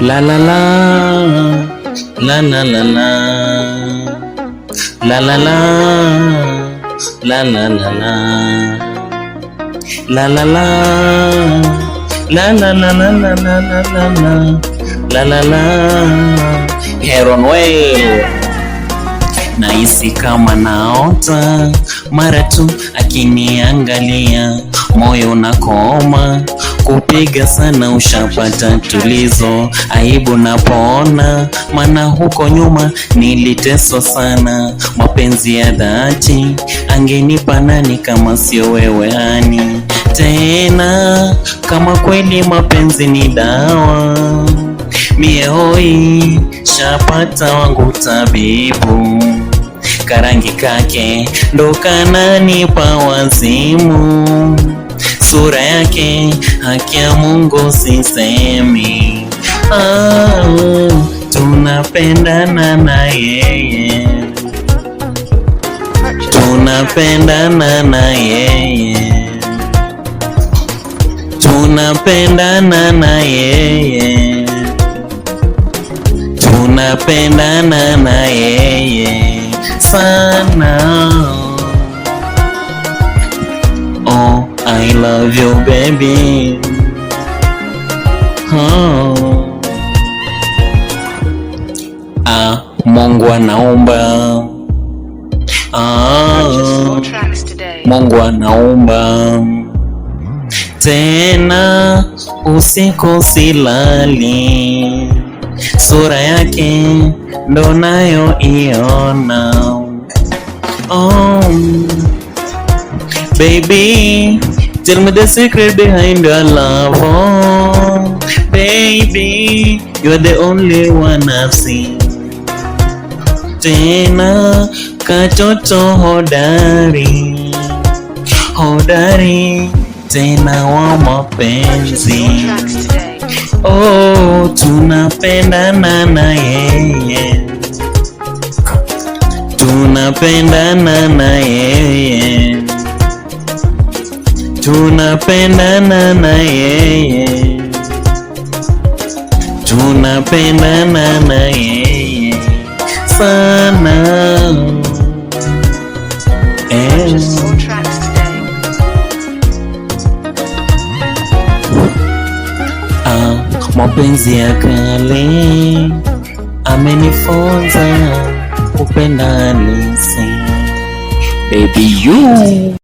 La la la, la la la la, la la la, la la la la, la la la, la la la la la la la la la. Heron Way. Nahisi kama naota mara tu akiniangalia, moyo unakoma kupiga sana, ushapata tulizo, aibu napoona, maana huko nyuma niliteswa sana. Mapenzi ya dhati angenipa nani kama sio wewe hani? Tena kama kweli mapenzi ni dawa, mie hoi shapata wangu tabibu, karangi kake ndo kananipa wazimu, sura yake haki ya Mungu sisemi. Tunapendana na yeye, tunapendana na yeye, tunapendana na yeye, tunapendana na yeye sana. Oh, I love you baby. Mungu anaumba. Mungu anaumba. Tena usiku silali, sura yake ndo nayo iona. Baby, tell me the secret behind your love. Baby, you're the only one I've seen. Tena katoto hodari, hodari tena wa mapenzi. Oh, tunapendana na yeye, tunapendana na yeye, tunapendana na yeye, tunapendana na yeye sana. Mapenzi ya kale amenifunza kupenda nisi. Baby you